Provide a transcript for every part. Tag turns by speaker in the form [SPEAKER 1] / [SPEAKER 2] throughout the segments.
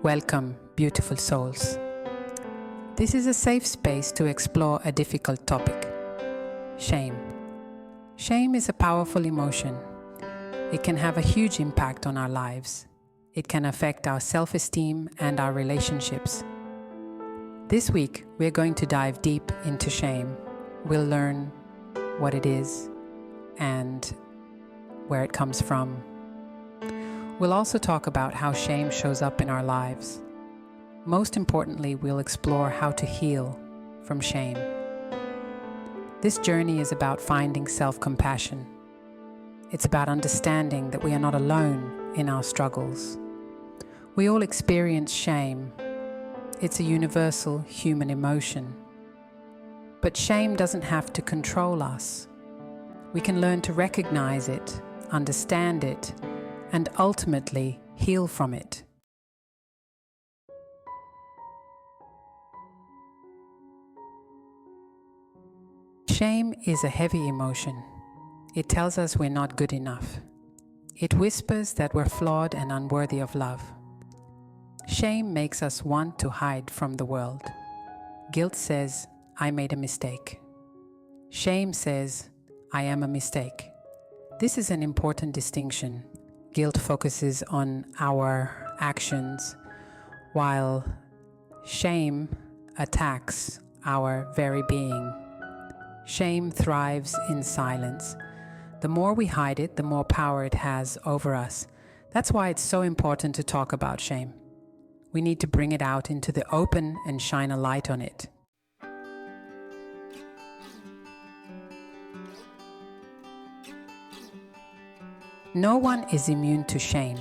[SPEAKER 1] Welcome, beautiful souls. This is a safe space to explore a difficult topic. Shame. Shame is a powerful emotion. It can have a huge impact on our lives. It can affect our self-esteem and our relationships. This week, we're going to dive deep into shame. We'll learn what it is and where it comes from. We'll also talk about how shame shows up in our lives. Most importantly, we'll explore how to heal from shame. This journey is about finding self-compassion. It's about understanding that we are not alone in our struggles. We all experience shame. It's a universal human emotion. But shame doesn't have to control us. We can learn to recognize it, understand it, and ultimately heal from it. Shame is a heavy emotion. It tells us we're not good enough. It whispers that we're flawed and unworthy of love. Shame makes us want to hide from the world. Guilt says, I made a mistake. Shame says, I am a mistake. This is an important distinction. Guilt focuses on our actions, while shame attacks our very being. Shame thrives in silence. The more we hide it, the more power it has over us. That's why it's so important to talk about shame. We need to bring it out into the open and shine a light on it. No one is immune to shame.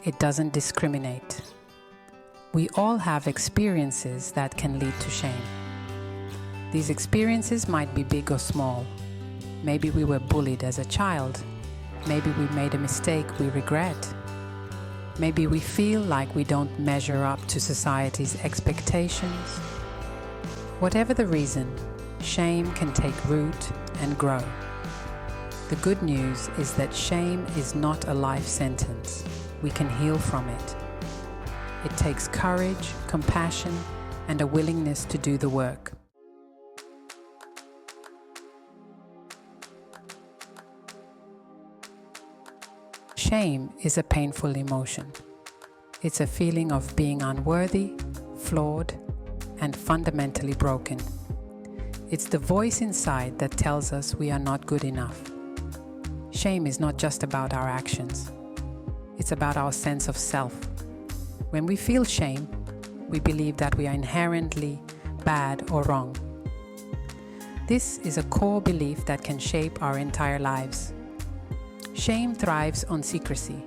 [SPEAKER 1] It doesn't discriminate. We all have experiences that can lead to shame. These experiences might be big or small. Maybe we were bullied as a child. Maybe we made a mistake we regret. Maybe we feel like we don't measure up to society's expectations. Whatever the reason, shame can take root and grow. The good news is that shame is not a life sentence. We can heal from it. It takes courage, compassion, and a willingness to do the work. Shame is a painful emotion. It's a feeling of being unworthy, flawed, and fundamentally broken. It's the voice inside that tells us we are not good enough. Shame is not just about our actions. It's about our sense of self. When we feel shame, we believe that we are inherently bad or wrong. This is a core belief that can shape our entire lives. Shame thrives on secrecy.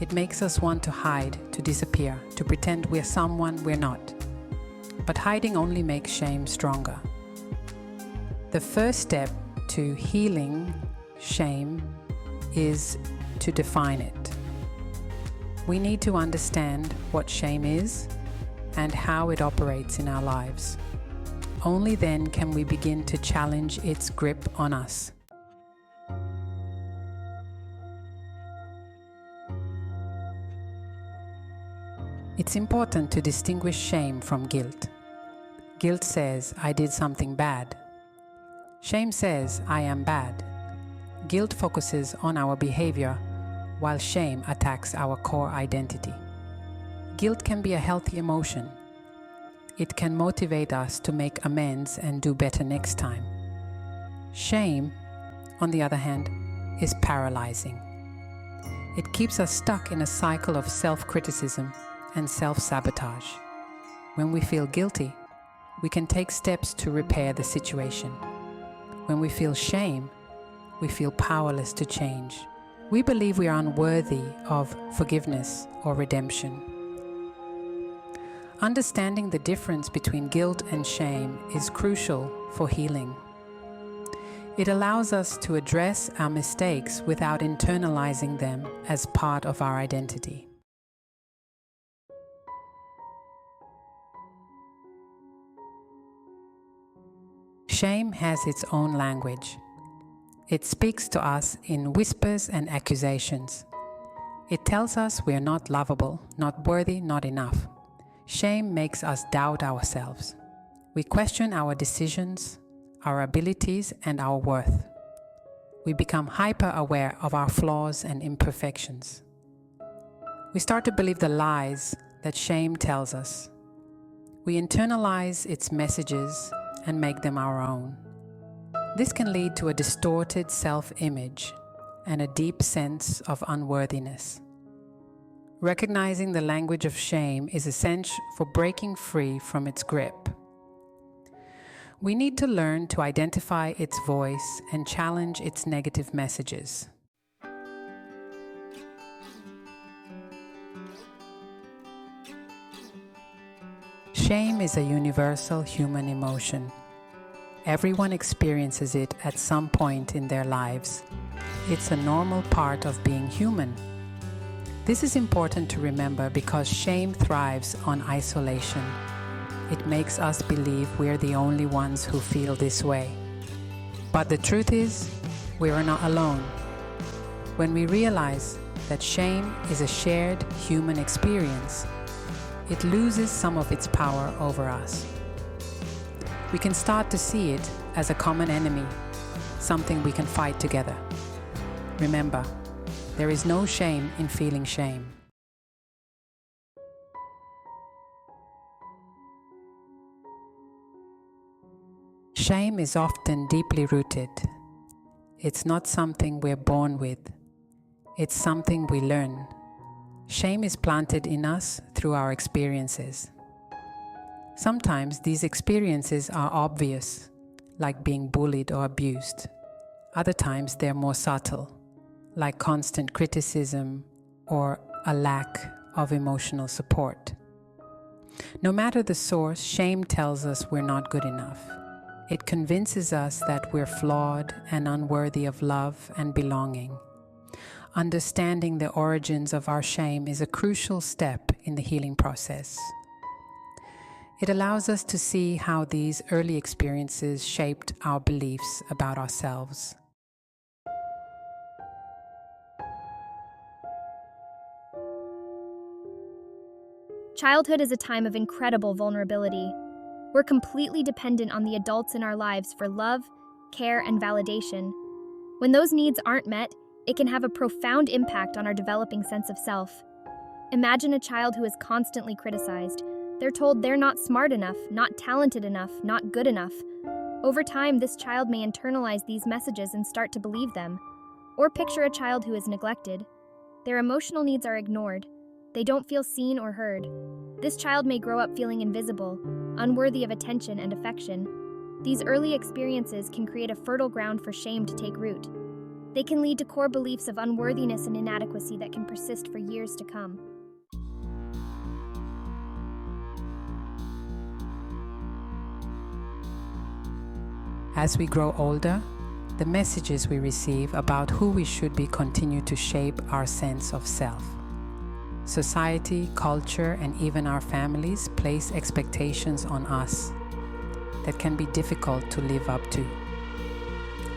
[SPEAKER 1] It makes us want to hide, to disappear, to pretend we're someone we're not. But hiding only makes shame stronger. The first step to healing shame is to define it. We need to understand what shame is and how it operates in our lives. Only then can we begin to challenge its grip on us. It's important to distinguish shame from guilt. Guilt says, I did something bad. Shame says, I am bad. Guilt focuses on our behavior, while shame attacks our core identity. Guilt can be a healthy emotion. It can motivate us to make amends and do better next time. Shame, on the other hand, is paralyzing. It keeps us stuck in a cycle of self-criticism and self-sabotage. When we feel guilty, we can take steps to repair the situation. When we feel shame, we feel powerless to change. We believe we are unworthy of forgiveness or redemption. Understanding the difference between guilt and shame is crucial for healing. It allows us to address our mistakes without internalizing them as part of our identity. Shame has its own language. It speaks to us in whispers and accusations. It tells us we are not lovable, not worthy, not enough. Shame makes us doubt ourselves. We question our decisions, our abilities, and our worth. We become hyper-aware of our flaws and imperfections. We start to believe the lies that shame tells us. We internalize its messages and make them our own. This can lead to a distorted self-image and a deep sense of unworthiness. Recognizing the language of shame is essential for breaking free from its grip. We need to learn to identify its voice and challenge its negative messages. Shame is a universal human emotion. Everyone experiences it at some point in their lives. It's a normal part of being human. This is important to remember because shame thrives on isolation. It makes us believe we're the only ones who feel this way. But the truth is, we are not alone. When we realize that shame is a shared human experience, it loses some of its power over us. We can start to see it as a common enemy, something we can fight together. Remember, there is no shame in feeling shame. Shame is often deeply rooted. It's not something we're born with. It's something we learn. Shame is planted in us through our experiences. Sometimes these experiences are obvious, like being bullied or abused. Other times they're more subtle, like constant criticism or a lack of emotional support. No matter the source, shame tells us we're not good enough. It convinces us that we're flawed and unworthy of love and belonging. Understanding the origins of our shame is a crucial step in the healing process. It allows us to see how these early experiences shaped our beliefs about ourselves.
[SPEAKER 2] Childhood is a time of incredible vulnerability. We're completely dependent on the adults in our lives for love, care, and validation. When those needs aren't met, it can have a profound impact on our developing sense of self. Imagine a child who is constantly criticized. They're told they're not smart enough, not talented enough, not good enough. Over time, this child may internalize these messages and start to believe them. Or picture a child who is neglected. Their emotional needs are ignored. They don't feel seen or heard. This child may grow up feeling invisible, unworthy of attention and affection. These early experiences can create a fertile ground for shame to take root. They can lead to core beliefs of unworthiness and inadequacy that can persist for years to come.
[SPEAKER 1] As we grow older, the messages we receive about who we should be continue to shape our sense of self. Society, culture, and even our families place expectations on us that can be difficult to live up to.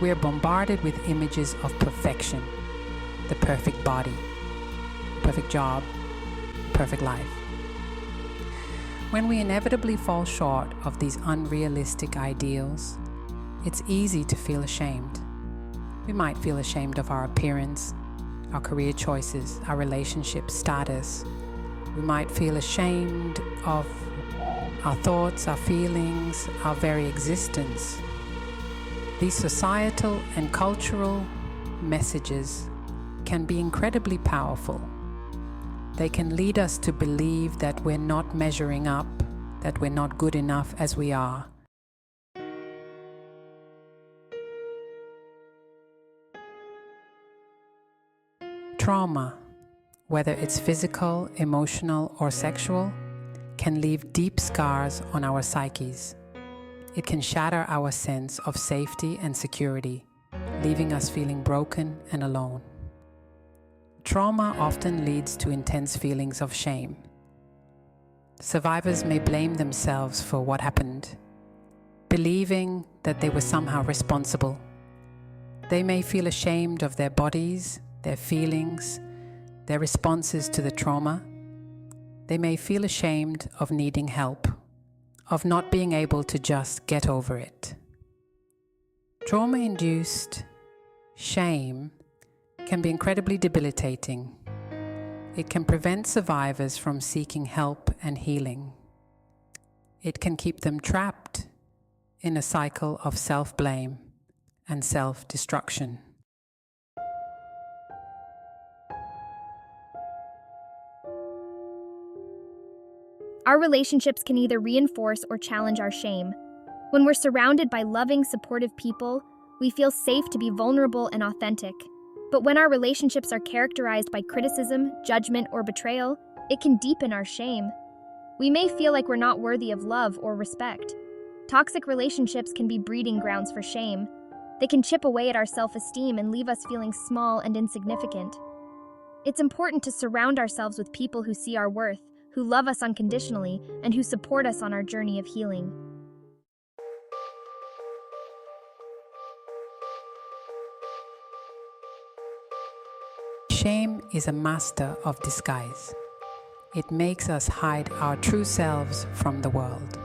[SPEAKER 1] We are bombarded with images of perfection, the perfect body, perfect job, perfect life. When we inevitably fall short of these unrealistic ideals, it's easy to feel ashamed. We might feel ashamed of our appearance, our career choices, our relationship status. We might feel ashamed of our thoughts, our feelings, our very existence. These societal and cultural messages can be incredibly powerful. They can lead us to believe that we're not measuring up, that we're not good enough as we are. Trauma, whether it's physical, emotional, or sexual, can leave deep scars on our psyches. It can shatter our sense of safety and security, leaving us feeling broken and alone. Trauma often leads to intense feelings of shame. Survivors may blame themselves for what happened, believing that they were somehow responsible. They may feel ashamed of their bodies, their feelings, their responses to the trauma. They may feel ashamed of needing help, of not being able to just get over it. Trauma-induced shame can be incredibly debilitating. It can prevent survivors from seeking help and healing. It can keep them trapped in a cycle of self-blame and self-destruction.
[SPEAKER 2] Our relationships can either reinforce or challenge our shame. When we're surrounded by loving, supportive people, we feel safe to be vulnerable and authentic. But when our relationships are characterized by criticism, judgment, or betrayal, it can deepen our shame. We may feel like we're not worthy of love or respect. Toxic relationships can be breeding grounds for shame. They can chip away at our self-esteem and leave us feeling small and insignificant. It's important to surround ourselves with people who see our worth, who love us unconditionally, and who support us on our journey of healing.
[SPEAKER 1] Shame is a master of disguise. It makes us hide our true selves from the world.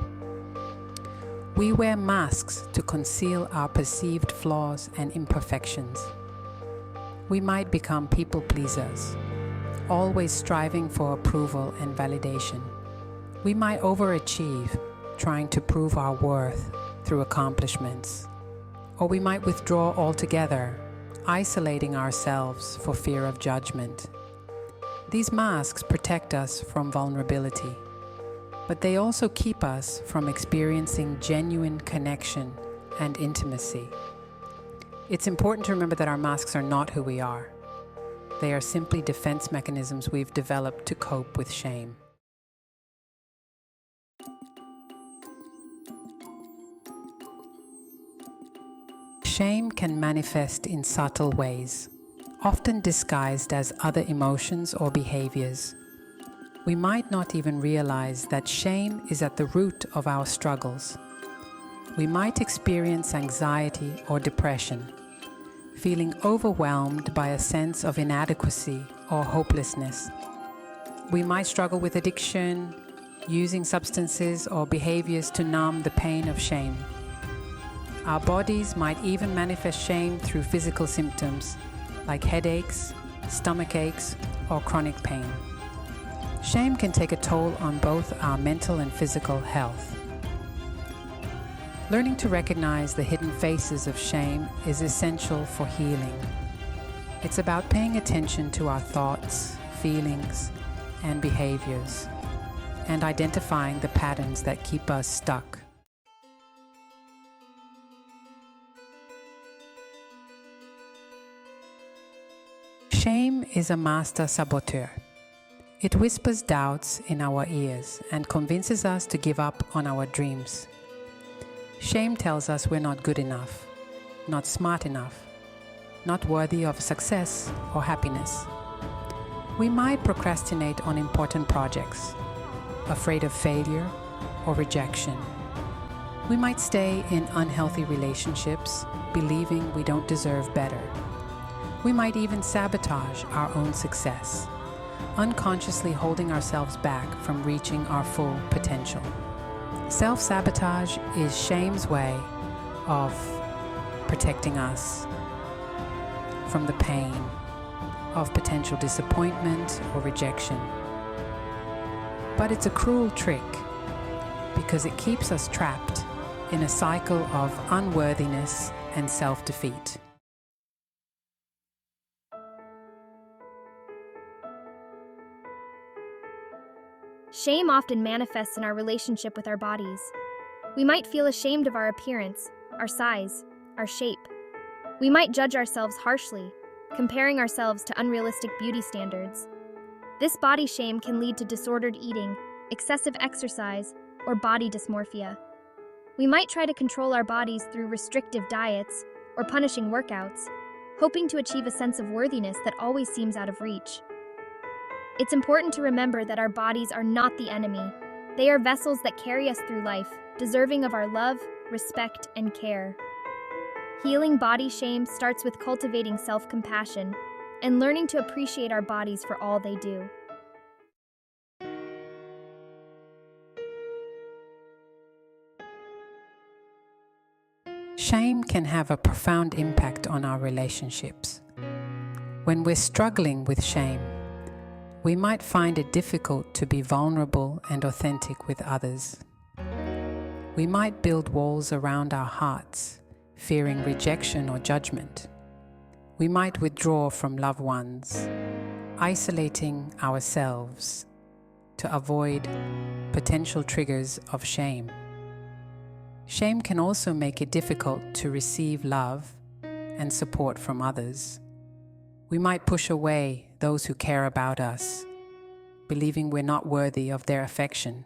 [SPEAKER 1] We wear masks to conceal our perceived flaws and imperfections. We might become people pleasers, always striving for approval and validation. We might overachieve, trying to prove our worth through accomplishments. Or we might withdraw altogether, isolating ourselves for fear of judgment. These masks protect us from vulnerability, but they also keep us from experiencing genuine connection and intimacy. It's important to remember that our masks are not who we are. They are simply defense mechanisms we've developed to cope with shame. Shame can manifest in subtle ways, often disguised as other emotions or behaviors. We might not even realize that shame is at the root of our struggles. We might experience anxiety or depression, feeling overwhelmed by a sense of inadequacy or hopelessness. We might struggle with addiction, using substances or behaviors to numb the pain of shame. Our bodies might even manifest shame through physical symptoms like headaches, stomach aches, or chronic pain. Shame can take a toll on both our mental and physical health. Learning to recognize the hidden faces of shame is essential for healing. It's about paying attention to our thoughts, feelings, and behaviors, and identifying the patterns that keep us stuck. Shame is a master saboteur. It whispers doubts in our ears and convinces us to give up on our dreams. Shame tells us we're not good enough, not smart enough, not worthy of success or happiness. We might procrastinate on important projects, afraid of failure or rejection. We might stay in unhealthy relationships, believing we don't deserve better. We might even sabotage our own success, unconsciously holding ourselves back from reaching our full potential. Self-sabotage is shame's way of protecting us from the pain of potential disappointment or rejection. But it's a cruel trick because it keeps us trapped in a cycle of unworthiness and self-defeat.
[SPEAKER 2] Shame often manifests in our relationship with our bodies. We might feel ashamed of our appearance, our size, our shape. We might judge ourselves harshly, comparing ourselves to unrealistic beauty standards. This body shame can lead to disordered eating, excessive exercise, or body dysmorphia. We might try to control our bodies through restrictive diets or punishing workouts, hoping to achieve a sense of worthiness that always seems out of reach. It's important to remember that our bodies are not the enemy. They are vessels that carry us through life, deserving of our love, respect, and care. Healing body shame starts with cultivating self-compassion, and learning to appreciate our bodies for all they do.
[SPEAKER 1] Shame can have a profound impact on our relationships. When we're struggling with shame, we might find it difficult to be vulnerable and authentic with others. We might build walls around our hearts, fearing rejection or judgment. We might withdraw from loved ones, isolating ourselves to avoid potential triggers of shame. Shame can also make it difficult to receive love and support from others. We might push away those who care about us, believing we're not worthy of their affection.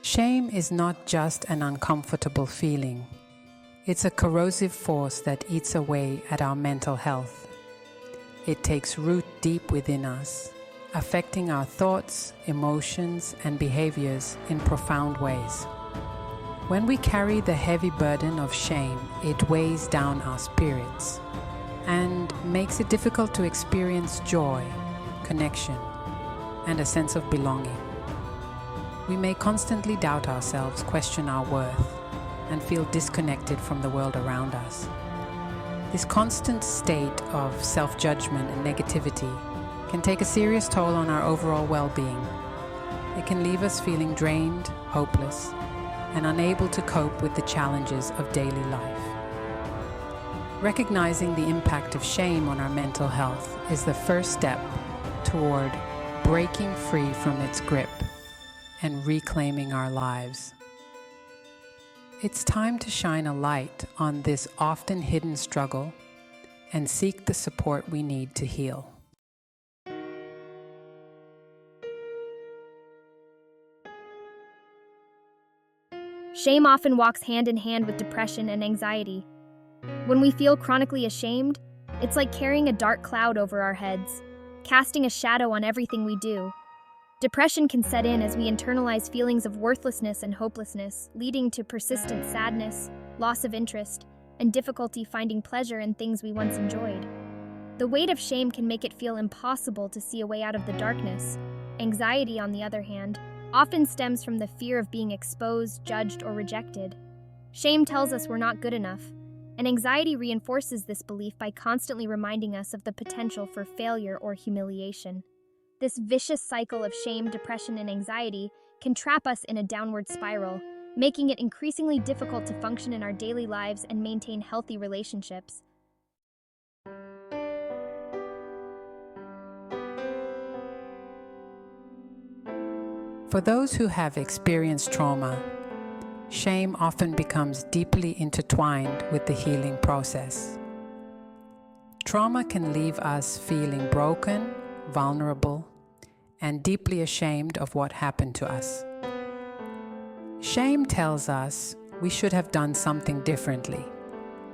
[SPEAKER 1] Shame is not just an uncomfortable feeling. It's a corrosive force that eats away at our mental health. It takes root deep within us, affecting our thoughts, emotions, and behaviors in profound ways. When we carry the heavy burden of shame, it weighs down our spirits and makes it difficult to experience joy, connection, and a sense of belonging. We may constantly doubt ourselves, question our worth, and feel disconnected from the world around us. This constant state of self-judgment and negativity can take a serious toll on our overall well-being. It can leave us feeling drained, hopeless, and unable to cope with the challenges of daily life. Recognizing the impact of shame on our mental health is the first step toward breaking free from its grip and reclaiming our lives. It's time to shine a light on this often hidden struggle and seek the support we need to heal.
[SPEAKER 2] Shame often walks hand in hand with depression and anxiety. When we feel chronically ashamed, it's like carrying a dark cloud over our heads, casting a shadow on everything we do. Depression can set in as we internalize feelings of worthlessness and hopelessness, leading to persistent sadness, loss of interest, and difficulty finding pleasure in things we once enjoyed. The weight of shame can make it feel impossible to see a way out of the darkness. Anxiety, on the other hand, often stems from the fear of being exposed, judged, or rejected. Shame tells us we're not good enough, and anxiety reinforces this belief by constantly reminding us of the potential for failure or humiliation. This vicious cycle of shame, depression, and anxiety can trap us in a downward spiral, making it increasingly difficult to function in our daily lives and maintain healthy relationships.
[SPEAKER 1] For those who have experienced trauma, shame often becomes deeply intertwined with the healing process. Trauma can leave us feeling broken, vulnerable, and deeply ashamed of what happened to us. Shame tells us we should have done something differently,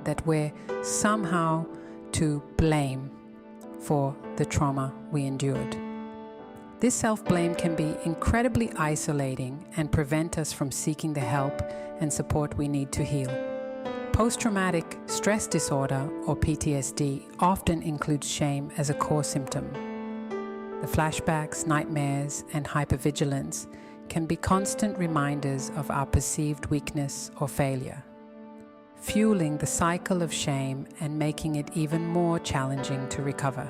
[SPEAKER 1] that we're somehow to blame for the trauma we endured. This self-blame can be incredibly isolating and prevent us from seeking the help and support we need to heal. Post-traumatic stress disorder, or PTSD, often includes shame as a core symptom. The flashbacks, nightmares, and hypervigilance can be constant reminders of our perceived weakness or failure, fueling the cycle of shame and making it even more challenging to recover.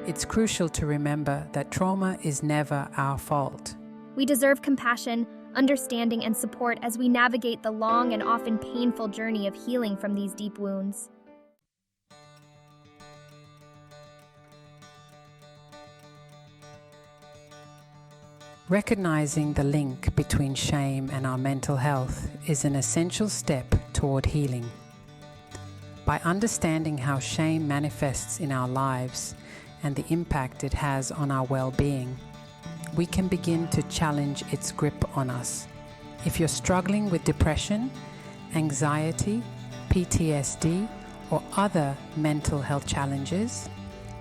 [SPEAKER 1] It's crucial to remember that trauma is never our fault.
[SPEAKER 2] We deserve compassion, understanding, and support as we navigate the long and often painful journey of healing from these deep wounds.
[SPEAKER 1] Recognizing the link between shame and our mental health is an essential step toward healing. By understanding how shame manifests in our lives and the impact it has on our well-being, we can begin to challenge its grip on us. If you're struggling with depression, anxiety, PTSD, or other mental health challenges,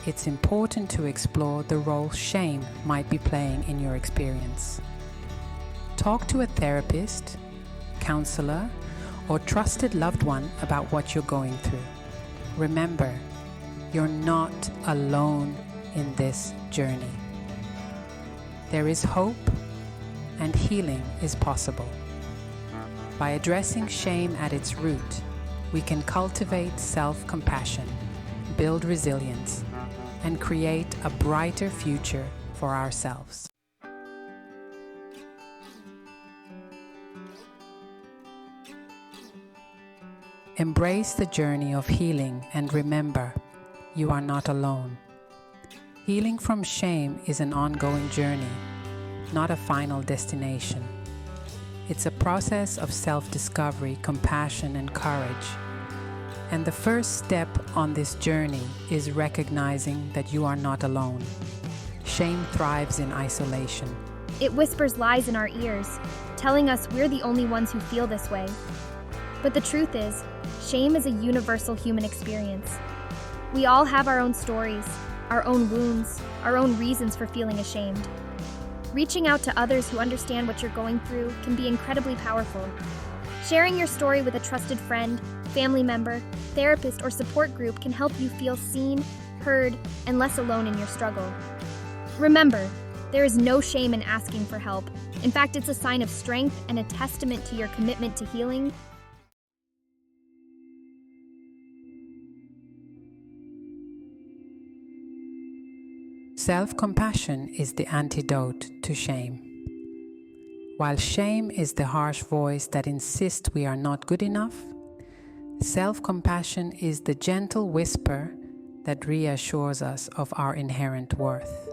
[SPEAKER 1] it's important to explore the role shame might be playing in your experience. Talk to a therapist, counselor, or trusted loved one about what you're going through. Remember, you're not alone in this journey. There is hope, and healing is possible. By addressing shame at its root, we can cultivate self-compassion, build resilience, and create a brighter future for ourselves. Embrace the journey of healing and remember, you are not alone. Healing from shame is an ongoing journey, not a final destination. It's a process of self-discovery, compassion, and courage. And the first step on this journey is recognizing that you are not alone. Shame thrives in isolation.
[SPEAKER 2] It whispers lies in our ears, telling us we're the only ones who feel this way. But the truth is, shame is a universal human experience. We all have our own stories, our own wounds, our own reasons for feeling ashamed. Reaching out to others who understand what you're going through can be incredibly powerful. Sharing your story with a trusted friend, family member, therapist, or support group can help you feel seen, heard, and less alone in your struggle. Remember, there is no shame in asking for help. In fact, it's a sign of strength and a testament to your commitment to healing.
[SPEAKER 1] Self-compassion is the antidote to shame. While shame is the harsh voice that insists we are not good enough, self-compassion is the gentle whisper that reassures us of our inherent worth.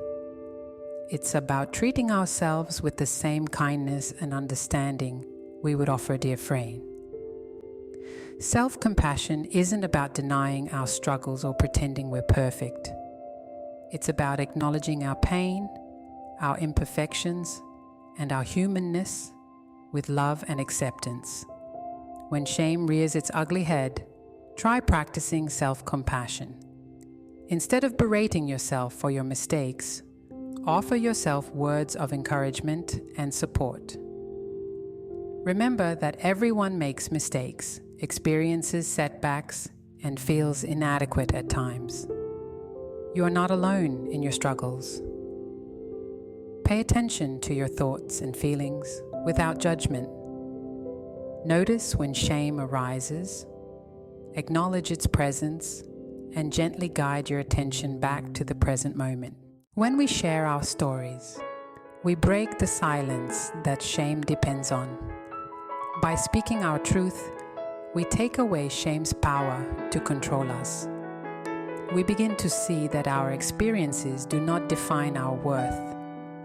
[SPEAKER 1] It's about treating ourselves with the same kindness and understanding we would offer a dear friend. Self-compassion isn't about denying our struggles or pretending we're perfect. It's about acknowledging our pain, our imperfections, and our humanness with love and acceptance. When shame rears its ugly head, try practicing self-compassion. Instead of berating yourself for your mistakes, offer yourself words of encouragement and support. Remember that everyone makes mistakes, experiences setbacks, and feels inadequate at times. You are not alone in your struggles. Pay attention to your thoughts and feelings without judgment. Notice when shame arises, acknowledge its presence, and gently guide your attention back to the present moment. When we share our stories, we break the silence that shame depends on. By speaking our truth, we take away shame's power to control us. We begin to see that our experiences do not define our worth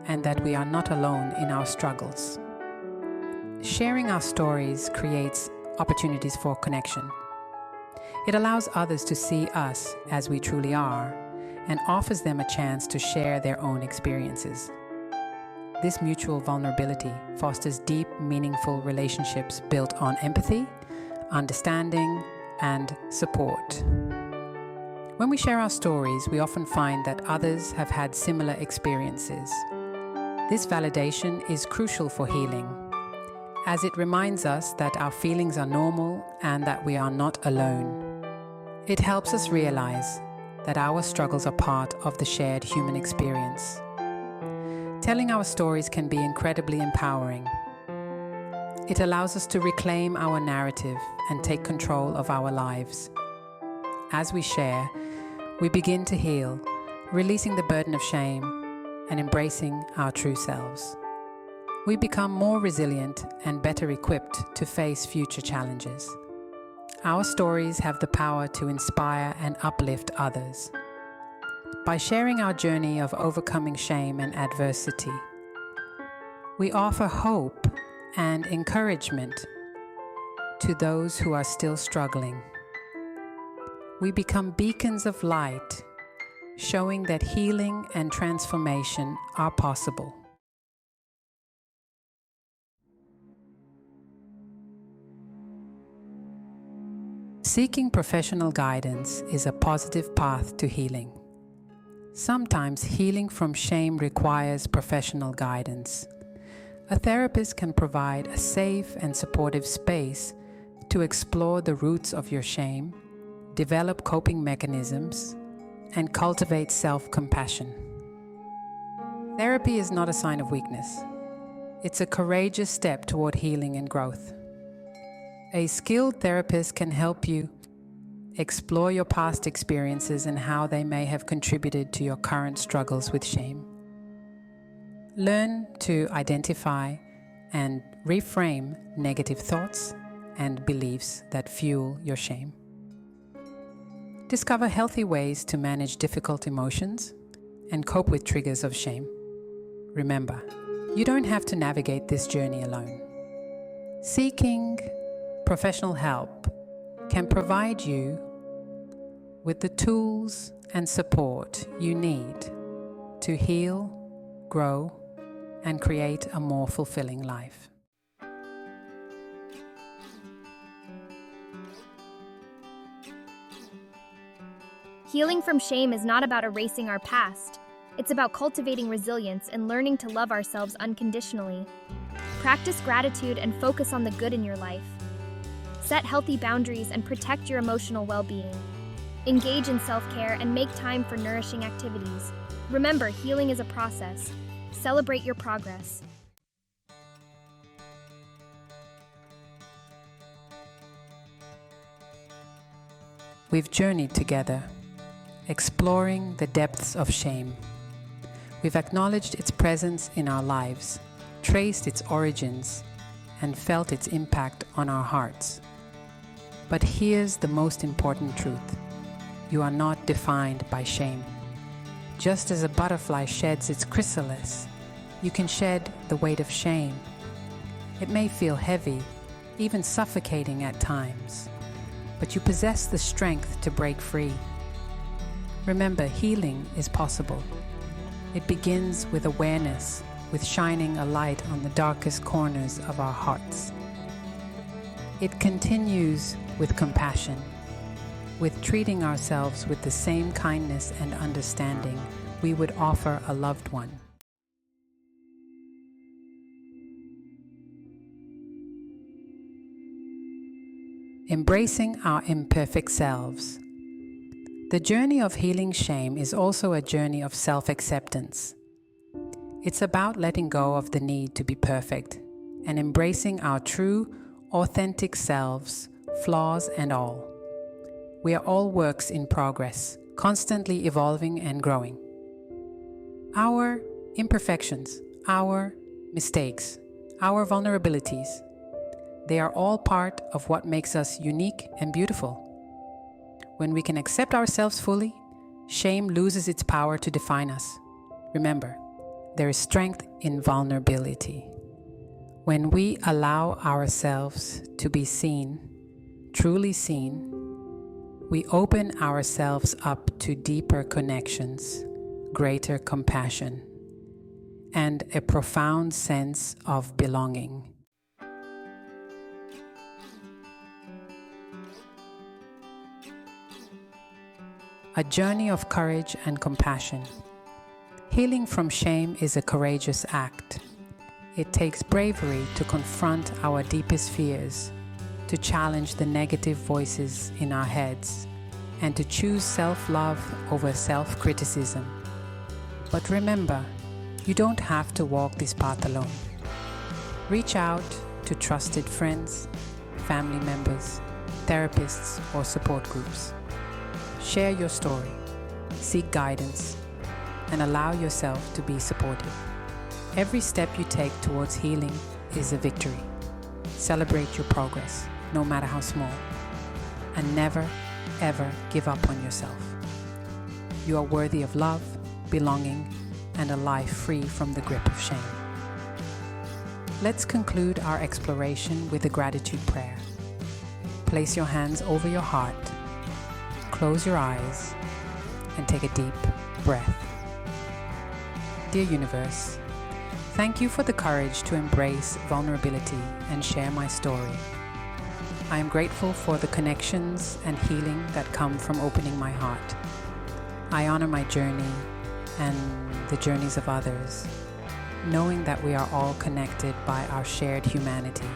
[SPEAKER 1] and that we are not alone in our struggles. Sharing our stories creates opportunities for connection. It allows others to see us as we truly are and offers them a chance to share their own experiences. This mutual vulnerability fosters deep, meaningful relationships built on empathy, understanding, and support. When we share our stories, we often find that others have had similar experiences. This validation is crucial for healing, as it reminds us that our feelings are normal and that we are not alone. It helps us realize that our struggles are part of the shared human experience. Telling our stories can be incredibly empowering. It allows us to reclaim our narrative and take control of our lives. As we share, we begin to heal, releasing the burden of shame and embracing our true selves. We become more resilient and better equipped to face future challenges. Our stories have the power to inspire and uplift others. By sharing our journey of overcoming shame and adversity, we offer hope and encouragement to those who are still struggling. We become beacons of light, showing that healing and transformation are possible. Seeking professional guidance is a positive path to healing. Sometimes healing from shame requires professional guidance. A therapist can provide a safe and supportive space to explore the roots of your shame, develop coping mechanisms, and cultivate self-compassion. Therapy is not a sign of weakness. It's a courageous step toward healing and growth. A skilled therapist can help you explore your past experiences and how they may have contributed to your current struggles with shame. Learn to identify and reframe negative thoughts and beliefs that fuel your shame. Discover healthy ways to manage difficult emotions and cope with triggers of shame. Remember, you don't have to navigate this journey alone. Seeking professional help can provide you with the tools and support you need to heal, grow, and create a more fulfilling life.
[SPEAKER 2] Healing from shame is not about erasing our past. It's about cultivating resilience and learning to love ourselves unconditionally. Practice gratitude and focus on the good in your life. Set healthy boundaries and protect your emotional well-being. Engage in self-care and make time for nourishing activities. Remember, healing is a process. Celebrate your progress.
[SPEAKER 1] We've journeyed together, exploring the depths of shame. We've acknowledged its presence in our lives, traced its origins, and felt its impact on our hearts. But here's the most important truth. You are not defined by shame. Just as a butterfly sheds its chrysalis, you can shed the weight of shame. It may feel heavy, even suffocating at times, but you possess the strength to break free. Remember, healing is possible. It begins with awareness, with shining a light on the darkest corners of our hearts. It continues with compassion, with treating ourselves with the same kindness and understanding we would offer a loved one. Embracing our imperfect selves. The journey of healing shame is also a journey of self-acceptance. It's about letting go of the need to be perfect and embracing our true, authentic selves, flaws and all. We are all works in progress, constantly evolving and growing. Our imperfections, our mistakes, our vulnerabilities, they are all part of what makes us unique and beautiful. When we can accept ourselves fully, shame loses its power to define us. Remember, there is strength in vulnerability. When we allow ourselves to be seen, truly seen, we open ourselves up to deeper connections, greater compassion, and a profound sense of belonging. A journey of courage and compassion. Healing from shame is a courageous act. It takes bravery to confront our deepest fears, to challenge the negative voices in our heads, and to choose self-love over self-criticism. But remember, you don't have to walk this path alone. Reach out to trusted friends, family members, therapists, or support groups. Share your story, seek guidance, and allow yourself to be supported. Every step you take towards healing is a victory. Celebrate your progress, no matter how small, and never, ever give up on yourself. You are worthy of love, belonging, and a life free from the grip of shame. Let's conclude our exploration with a gratitude prayer. Place your hands over your heart, close your eyes, and take a deep breath. Dear Universe, thank you for the courage to embrace vulnerability and share my story. I am grateful for the connections and healing that come from opening my heart. I honor my journey and the journeys of others, knowing that we are all connected by our shared humanity.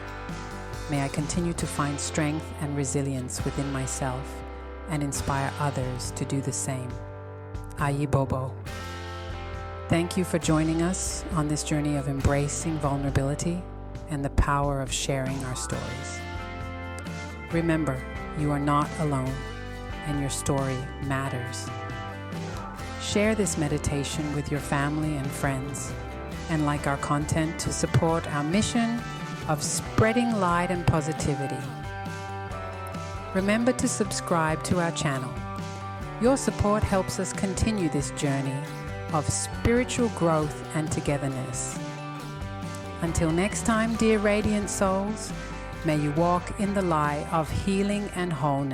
[SPEAKER 1] May I continue to find strength and resilience within myself and inspire others to do the same. Ayi Bobo. Thank you for joining us on this journey of embracing vulnerability and the power of sharing our stories. Remember, you are not alone, and your story matters. Share this meditation with your family and friends, and like our content to support our mission of spreading light and positivity. Remember to subscribe to our channel. Your support helps us continue this journey of spiritual growth and togetherness. Until next time, dear radiant souls, may you walk in the light of healing and wholeness.